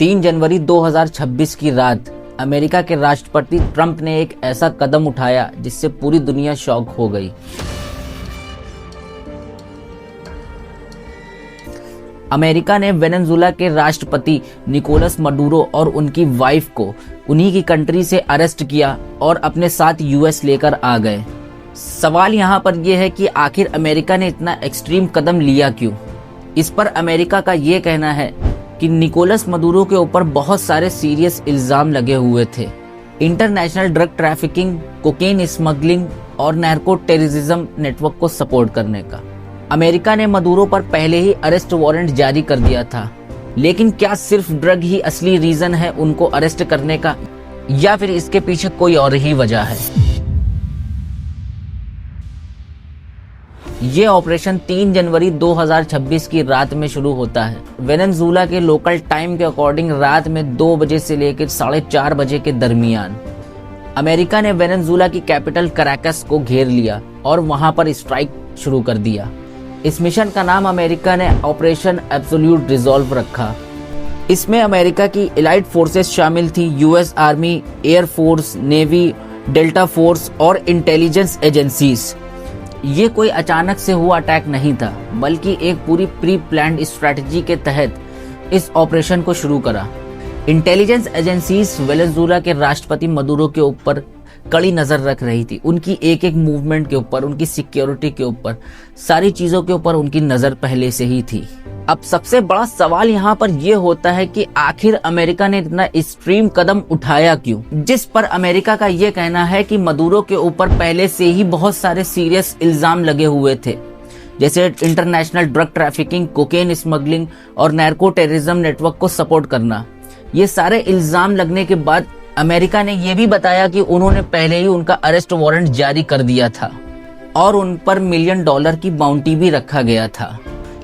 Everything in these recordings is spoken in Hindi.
3 जनवरी 2026 की रात अमेरिका के राष्ट्रपति ट्रंप ने एक ऐसा कदम उठाया जिससे पूरी दुनिया शॉक हो गई। अमेरिका ने वेनेजुएला के राष्ट्रपति निकोलस मडूरो और उनकी वाइफ को उन्हीं की कंट्री से अरेस्ट किया और अपने साथ यूएस लेकर आ गए। सवाल यहाँ पर यह है कि आखिर अमेरिका ने इतना एक्सट्रीम कदम लिया क्यों? इस पर अमेरिका का ये कहना है कि निकोलस मडूरो के ऊपर बहुत सारे सीरियस इल्जाम लगे हुए थे। International drug trafficking, cocaine smuggling और नार्को टेररिज्म नेटवर्क को सपोर्ट करने का। अमेरिका ने मडूरो पर पहले ही अरेस्ट वारंट जारी कर दिया था, लेकिन क्या सिर्फ ड्रग ही असली रीजन है उनको अरेस्ट करने का, या फिर इसके पीछे कोई और ही वजह है? ये ऑपरेशन 3 जनवरी 2026 की रात में शुरू होता है। वेनेजुएला के लोकल टाइम के अकॉर्डिंग रात में 2 बजे से लेकर 4:30 बजे के दरमियान अमेरिका ने वेनेजुएला की कैपिटल कराकस को घेर लिया और वहां पर स्ट्राइक शुरू कर दिया। इस मिशन का नाम अमेरिका ने ऑपरेशन एब्सोल्यूट रिजॉल्व रखा। इसमें अमेरिका की एलाइड फोर्सेस शामिल थी, US army, air force, navy, delta force और इंटेलिजेंस एजेंसीज। ये कोई अचानक से हुआ अटैक नहीं था, बल्कि एक पूरी प्री प्लान्ड स्ट्रेटजी के तहत इस ऑपरेशन को शुरू करा। इंटेलिजेंस एजेंसीज वेनेजुएला के राष्ट्रपति मडूरो के ऊपर कड़ी नजर रख रही थी, उनकी एक एक मूवमेंट के ऊपर, उनकी सिक्योरिटी के ऊपर, सारी चीजों के ऊपर उनकी नजर पहले से ही थी। अब सबसे बड़ा सवाल यहाँ पर यह होता है कि आखिर अमेरिका ने इतना एक्सट्रीम कदम उठाया क्यों, जिस पर अमेरिका का यह कहना है कि मडूरो के ऊपर पहले से ही बहुत सारे सीरियस इल्जाम लगे हुए थे, जैसे international drug trafficking, cocaine smuggling और नार्को टेररिज्म नेटवर्क को सपोर्ट करना। ये सारे इल्जाम लगने के बाद अमेरिका ने यह भी बताया कि उन्होंने पहले ही उनका अरेस्ट वारंट जारी कर दिया था और उन पर $1 मिलियन की बाउंटी भी रखा गया था।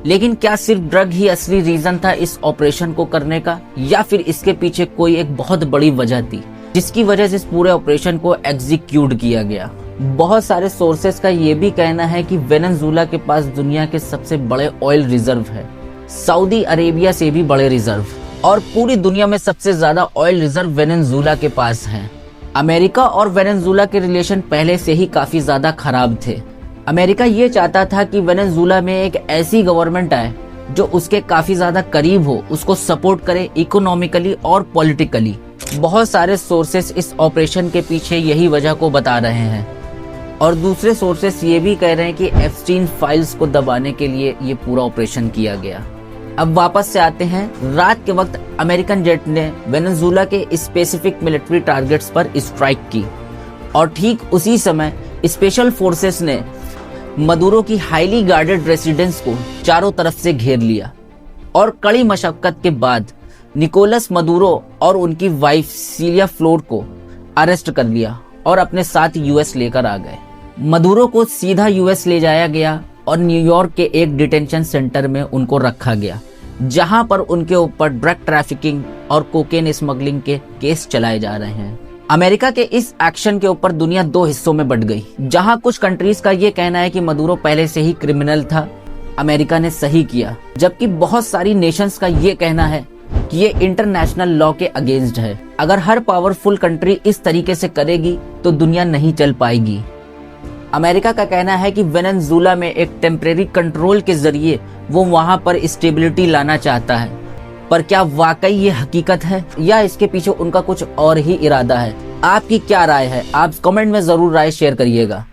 लेकिन क्या सिर्फ ड्रग ही असली रीजन था इस ऑपरेशन को करने का, या फिर इसके पीछे कोई एक बहुत बड़ी वजह थी जिसकी वजह से इस पूरे ऑपरेशन को एग्जीक्यूट किया गया? बहुत सारे सोर्सेस का ये भी कहना है कि वेनेजुएला के पास दुनिया के सबसे बड़े ऑयल रिजर्व है, सऊदी अरेबिया से भी बड़े रिजर्व, और पूरी दुनिया में सबसे ज्यादा ऑयल रिजर्व वेनेजुएला के पास हैं। अमेरिका और वेनेजुएला के रिलेशन पहले से ही काफी ज्यादा खराब थे। अमेरिका ये चाहता था कि वेनेजुएला में एक ऐसी गवर्नमेंट आए जो उसके काफी ज्यादा करीब हो, उसको सपोर्ट करे इकोनॉमिकली और पॉलिटिकली। बहुत सारे सोर्सेस इस ऑपरेशन के पीछे यही वजह को बता रहे हैं, और दूसरे सोर्सेस ये भी कह रहे हैं कि एप्स्टीन फाइल्स को दबाने के लिए ये पूरा ऑपरेशन किया गया। अब वापस से आते हैं। रात के वक्त अमेरिकन जेट ने वेनेजुएला के स्पेसिफिक मिलिट्री टारगेट्स पर स्ट्राइक की, और ठीक उसी समय स्पेशल फोर्सेस ने मडूरो की हाईली गार्डेड रेसिडेंस को चारों तरफ से घेर लिया, और कड़ी मशक्कत के बाद निकोलस मडूरो और उनकी वाइफ सिलिया फ्लोर को अरेस्ट कर लिया और अपने साथ यूएस लेकर आ गए। मडूरो को सीधा यूएस ले जाया गया और न्यूयॉर्क के एक डिटेंशन सेंटर में उनको रखा गया, जहां पर उनके ऊपर ड्रग ट्रैफिकिंग और कोकेन स्मगलिंग के केस चलाए जा रहे हैं। अमेरिका के इस एक्शन के ऊपर दुनिया 2 हिस्सों में बट गई, जहां कुछ कंट्रीज का ये कहना है कि मडूरो पहले से ही क्रिमिनल था, अमेरिका ने सही किया, जबकि बहुत सारी नेशंस का ये कहना है कि ये इंटरनेशनल लॉ के अगेंस्ट है। अगर हर पावरफुल कंट्री इस तरीके से करेगी तो दुनिया नहीं चल पाएगी। अमेरिका का कहना है कि वेनेजुएला में एक टेम्परेरी कंट्रोल के जरिए वो वहां पर स्टेबिलिटी लाना चाहता है, पर क्या वाकई ये हकीकत है, या इसके पीछे उनका कुछ और ही इरादा है? आपकी क्या राय है? आप कमेंट में जरूर राय शेयर करिएगा।